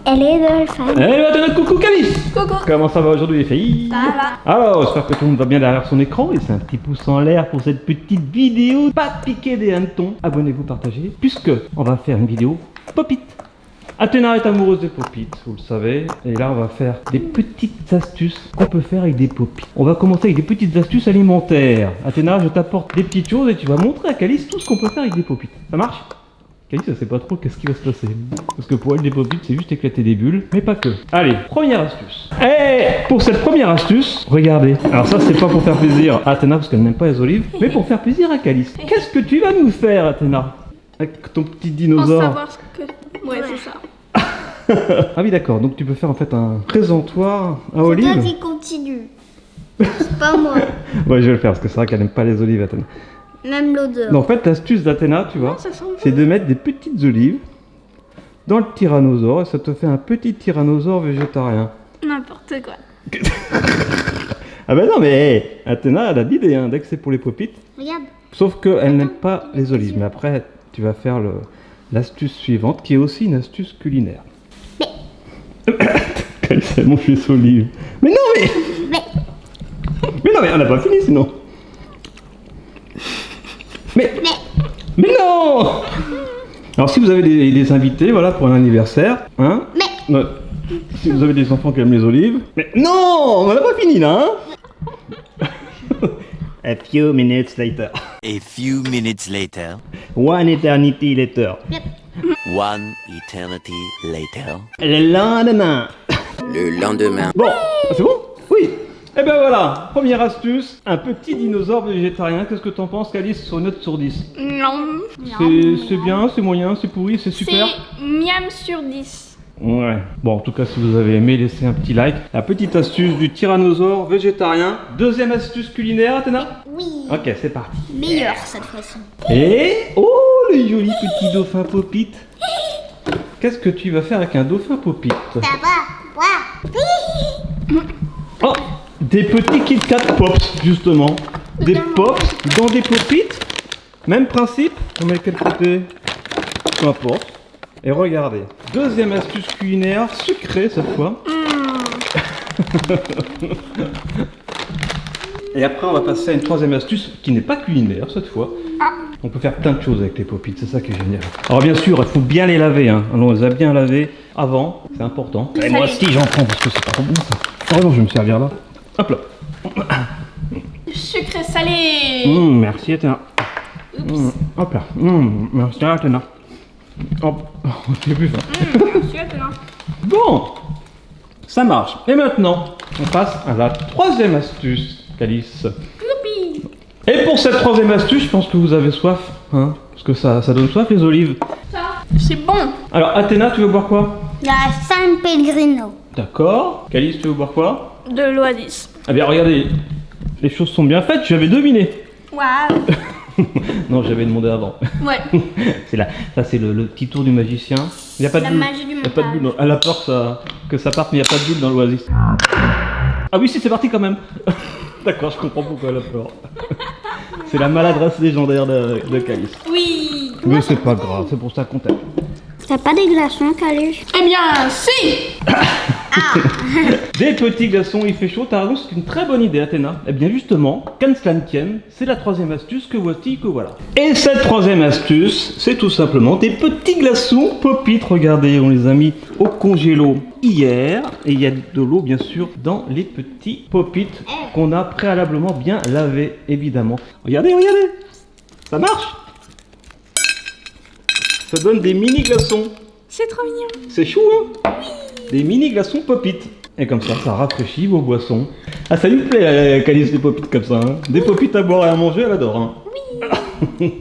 Elle est dolphin. Notre coucou Calice. Coucou. Comment ça va aujourd'hui les filles? Ça va. Alors, j'espère que tout le monde va bien derrière son écran. Laissez un petit pouce en l'air pour cette petite vidéo. Pas de piquer des hannetons. Abonnez-vous, partagez. Puisque on va faire une vidéo Pop-It. Athéna est amoureuse des Pop-It, vous le savez. Et là, on va faire des petites astuces qu'on peut faire avec des Pop-It. On va commencer avec des petites astuces alimentaires. Athéna, je t'apporte des petites choses et tu vas montrer à Calice tout ce qu'on peut faire avec des Pop-It. Ça marche? Calice, elle sait pas trop qu'est-ce qui va se passer. Parce que pour elle, des Pop-It, c'est juste éclater des bulles, mais pas que. Allez, première astuce. Et pour cette première astuce, regardez. Alors ça, c'est pas pour faire plaisir à Athéna, parce qu'elle n'aime pas les olives, mais pour faire plaisir à Calice. Qu'est-ce que tu vas nous faire, Athéna? Avec ton petit Pour dinosaure. savoir ce que... Ouais, c'est ça. Ah oui, d'accord. Donc tu peux faire en fait un présentoir à Toi olives. qui continue. C'est pas moi. Ouais, je vais le faire parce que c'est vrai qu'elle n'aime pas les olives, Athéna. Même l'odeur. Donc, en fait, l'astuce d'Athéna, tu vois, Ça sent c'est de mettre des petites olives dans le tyrannosaure et ça te fait un petit tyrannosaure végétarien. N'importe quoi. Ah ben non, mais hey, Athéna, elle a d'idées, hein, dès que c'est pour les Pop-It. Regarde. Sauf qu'elle n'aime pas les olives. Mais après, tu vas faire l'astuce suivante qui est aussi une astuce culinaire. Elle mange les olives. Mais non, mais. Mais non, mais on n'a pas fini sinon. Mais non. Alors si vous avez des invités, voilà, pour un anniversaire, hein. Ouais. Si vous avez des enfants qui aiment les olives. Mais non, on n'a pas fini là, hein. A few minutes later. A few minutes later. One eternity later. One eternity later. Le lendemain. Le lendemain. Bon, c'est bon? Oui. Et ben voilà, première astuce, un petit dinosaure végétarien. Qu'est-ce que t'en penses, Calice, sur une note sur 10? Non. C'est bien, c'est moyen, c'est pourri, c'est super? C'est miam sur 10. Ouais. Bon, en tout cas, si vous avez aimé, laissez un petit like. La petite astuce du tyrannosaure végétarien. Deuxième astuce culinaire, Athéna? Oui. Ok, c'est parti. Meilleur cette fois-ci. Et oh, le joli petit dauphin Pop-It. Qu'est-ce que tu vas faire avec un dauphin Pop-It? Ça va. Oh, des petits Kit Kat Pops, justement. Des Pops dans des Pop-It. Même principe. On met quel côté? Peu importe. Et regardez, deuxième astuce culinaire, sucrée cette fois. Et après, on va passer à une troisième astuce qui n'est pas culinaire cette fois. On peut faire plein de choses avec les Pop-It, c'est ça qui est génial. Alors bien sûr, il faut bien les laver, hein. On les a bien lavés avant, c'est important. Et moi aussi, j'en prends parce que c'est trop bon ça. Oh non, je vais me servir là. Hop là. Sucré salé. Merci Athéna. Hop là. Merci Athéna. Hop, j'ai plus faim. Merci à toi. Bon, ça marche. Et maintenant, on passe à la troisième astuce, Calice. Youpi. Et pour cette troisième astuce, je pense que vous avez soif, hein, parce que ça donne soif les olives. Ça, c'est bon. Alors Athéna, tu veux boire quoi? La San Pellegrino. D'accord. Calice, tu veux boire quoi? De l'oasis. Eh bien regardez, les choses sont bien faites, j'avais deviné. Waouh. Non, j'avais demandé avant. Ouais. Ça c'est le petit tour du magicien. Il n'y a pas de La bulle. magie du Il y a pas de mental. bulle. Elle a peur que ça parte, mais il n'y a pas de bulle dans l'oasis. Ah oui, si, c'est parti quand même. D'accord, je comprends pourquoi elle a peur. C'est la maladresse légendaire de Calice. Oui. Mais c'est pas grave, c'est pour ça qu'on t'aime. T'as pas des glaçons, Caluche? Eh bien, si. Des petits glaçons, il fait chaud, t'as raison, c'est une très bonne idée, Athéna. Eh bien justement, qu'en cela ne tienne, c'est la troisième astuce que voici, que voilà. Et cette troisième astuce, c'est tout simplement des petits glaçons Pop-It. Regardez, on les a mis au congélo hier. Et il y a de l'eau, bien sûr, dans les petits Pop-It qu'on a préalablement bien lavés, évidemment. Regardez, regardez, ça marche. Ça donne des mini glaçons. C'est trop mignon. C'est chou, hein? Des mini glaçons Pop-It. Et comme ça rafraîchit vos boissons. Ah, ça lui plaît, Calice, des Pop-It comme ça, hein? Des Pop-It à boire et à manger, elle adore, hein? Oui.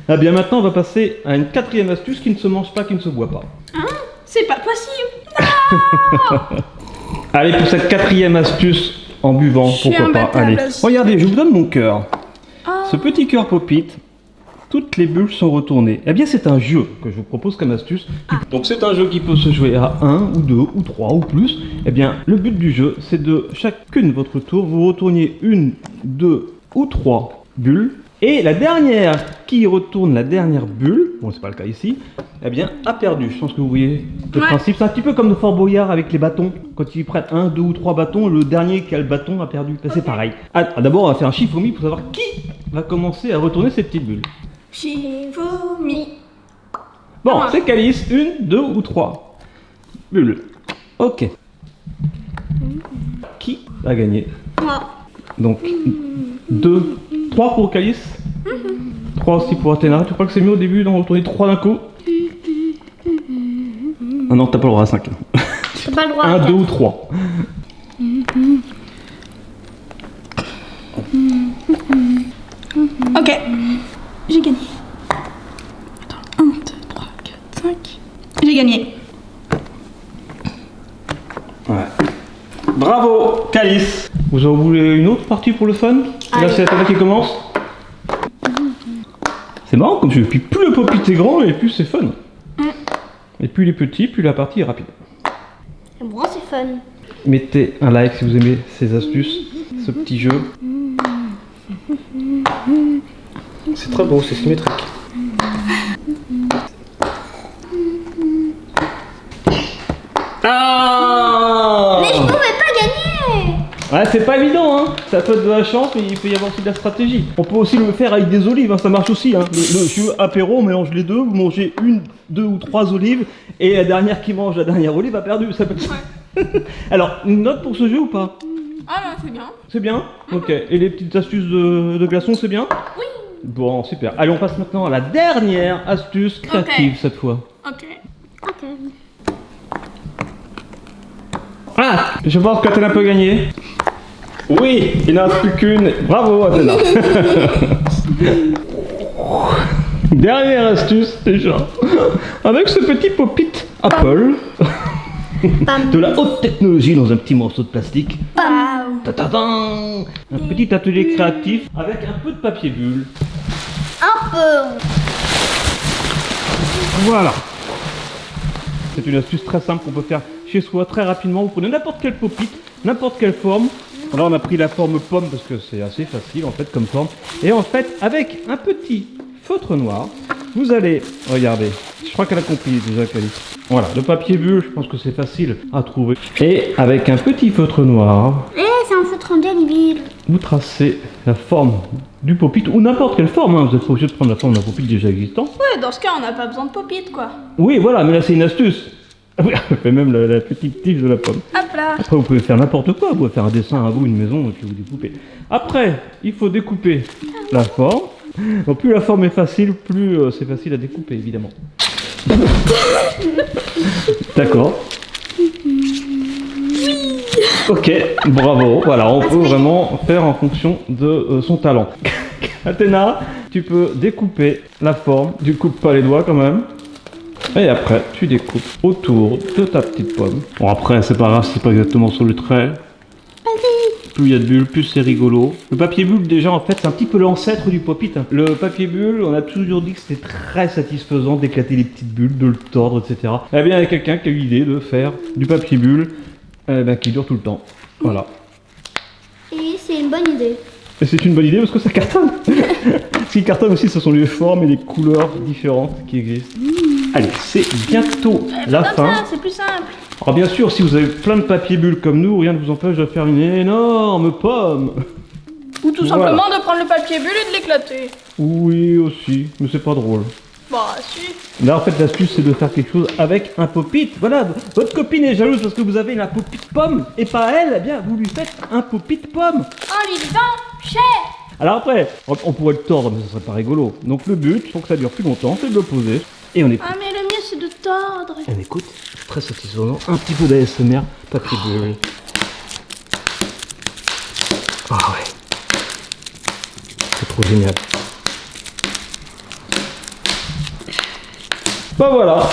Ah bien, maintenant, on va passer à une quatrième astuce qui ne se mange pas, qui ne se boit pas. Hein? C'est pas possible. Allez, pour cette quatrième astuce, en buvant, Je suis pourquoi pas. imbattable Allez, aussi. regardez, je vous donne mon cœur. Oh. Ce petit cœur Pop-It, toutes les bulles sont retournées. Eh bien, c'est un jeu que je vous propose comme astuce. Donc, c'est un jeu qui peut se jouer à 1 ou 2 ou 3 ou plus. Eh bien, le but du jeu, c'est de chacune de votre tour, vous retourniez une, 2 ou 3 bulles. Et la dernière qui retourne la dernière bulle, bon c'est pas le cas ici, eh bien a perdu. Je pense que vous voyez le principe. C'est un petit peu comme de Fort Boyard avec les bâtons. Quand ils prennent 1, 2 ou 3 bâtons, le dernier qui a le bâton a perdu. Ben, c'est pareil. Ah, d'abord on va faire un Shifumi pour savoir qui va commencer à retourner ces petites bulles. Shifumi. Bon, c'est Calice, 1, 2 ou 3 bulles. Ok. Qui a gagné? Moi. Donc 2, 3 pour Calice, 3 aussi pour Athéna. Tu crois que c'est mieux au début d'en retourner 3 d'un coup? Ah non, t'as pas le droit à 5. T'as pas le droit. 1, 2 ou 3. Ok. J'ai gagné. Attends, 1, 2, 3, 4, 5. J'ai gagné. Ouais. Bravo, Calice. Vous en voulez une autre partie pour le fun? Là, c'est Athéna qui commence. C'est marrant comme jeu. Puis plus le pop-it est grand et plus c'est fun. Et plus il est petit, plus la partie est rapide. Et moi, c'est fun. Mettez un like si vous aimez ces astuces, ce petit jeu. C'est très beau, c'est symétrique. Ah! Mais je pouvais pas gagner. Ouais, c'est pas évident, hein. Ça peut être de la chance, mais il peut y avoir aussi de la stratégie. On peut aussi le faire avec des olives, hein. Ça marche aussi, hein. Le jeu apéro, on mélange les deux, vous mangez 1, 2 ou 3 olives, et la dernière qui mange la dernière olive a perdu. Ça peut... Alors, une note pour ce jeu ou pas? Ah non, c'est bien. C'est bien? Ok. Et les petites astuces de glaçons, c'est bien? Oui. Bon, super. Allez, on passe maintenant à la dernière astuce créative cette fois. Ok. Ok. Ah! Je pense qu'Athéna peut gagner. Oui! Il n'en reste plus qu'une. Bravo, Athéna. Dernière astuce, déjà. Avec ce petit pop-it Apple. De la haute technologie dans un petit morceau de plastique. Ta-ta-tan. Un petit atelier créatif avec un peu de papier bulle. Un peu. Voilà. C'est une astuce très simple qu'on peut faire chez soi très rapidement. Vous prenez n'importe quel pop-it, n'importe quelle forme. Là on a pris la forme pomme parce que c'est assez facile en fait comme forme. Et en fait avec un petit feutre noir, vous allez, regardez, je crois qu'elle a compris déjà Calice. Voilà, le papier bulle, je pense que c'est facile à trouver. Et avec un petit feutre noir, C'est un feutre indélébile. vous tracez la forme du pop-it ou n'importe quelle forme, hein. Vous êtes pas obligé de prendre la forme d'un pop-it déjà existant. Ouais, dans ce cas, on n'a pas besoin de pop-it, quoi. Oui, voilà, mais là c'est une astuce. Oui, elle fait même la petite tige de la pomme. Hop là. Après, vous pouvez faire n'importe quoi. Vous pouvez faire un dessin à vous, une maison, et puis vous découpez. Après, il faut découper la forme. Donc, plus la forme est facile, plus c'est facile à découper, évidemment. D'accord. Ok, bravo. Voilà, on peut vraiment faire en fonction de son talent. Athéna, tu peux découper la forme. Tu coupes pas les doigts quand même. Et après, tu découpes autour de ta petite pomme. Bon, après, c'est pas grave, c'est pas exactement sur le trait. Plus il y a de bulles, plus c'est rigolo. Le papier bulle, déjà, en fait, c'est un petit peu l'ancêtre du pop-it. Le papier bulle, on a toujours dit que c'était très satisfaisant d'éclater les petites bulles, de le tordre, etc. Eh bien, il y a quelqu'un qui a eu l'idée de faire du papier bulle qui dure tout le temps. Voilà. Et c'est une bonne idée. Et c'est une bonne idée parce que ça cartonne. Ce qui cartonne aussi, ce sont les formes et les couleurs différentes qui existent. Allez, c'est bientôt la fin. Ça, c'est plus simple. Alors bien sûr, si vous avez plein de papier bulles comme nous, rien ne vous empêche de faire une énorme pomme. Ou tout simplement de prendre le papier bulle et de l'éclater. Oui, aussi, mais c'est pas drôle. Bah, si. Là, en fait, l'astuce, c'est de faire quelque chose avec un pop-it. Voilà, votre copine est jalouse parce que vous avez un pop-it pomme et pas elle, eh bien, vous lui faites un pop-it pomme. En lui disant cher. Alors après, on pourrait le tordre, mais ce serait pas rigolo. Donc le but, pour que ça dure plus longtemps, c'est de le poser. Et on écoute. Ah, mais le mieux, c'est de tordre. On écoute, c'est très satisfaisant. Un petit peu d'ASMR, papier bulle. Ah ouais. C'est trop génial. Bah voilà.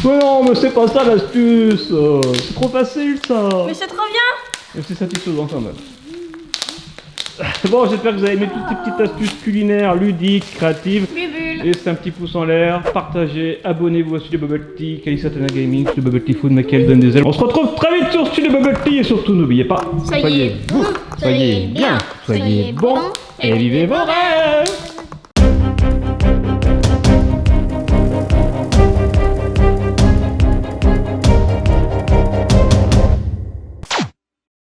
Mais non, mais c'est pas ça l'astuce. C'est trop facile ça. Mais c'est trop bien. Mais c'est satisfaisant quand même. Bon, j'espère que vous avez aimé toutes ces petites astuces culinaires, ludiques, créatives. Bubule. Laissez un petit pouce en l'air, partagez, abonnez-vous à Studio Bubble Tea, Calice Athéna Gaming, Studio Bubble Tea Food, Michael donne des ailes. On se retrouve très vite sur Studio Bubble Tea et surtout n'oubliez pas, Soyez soyez bien, soyez bon et vivez vos rêves.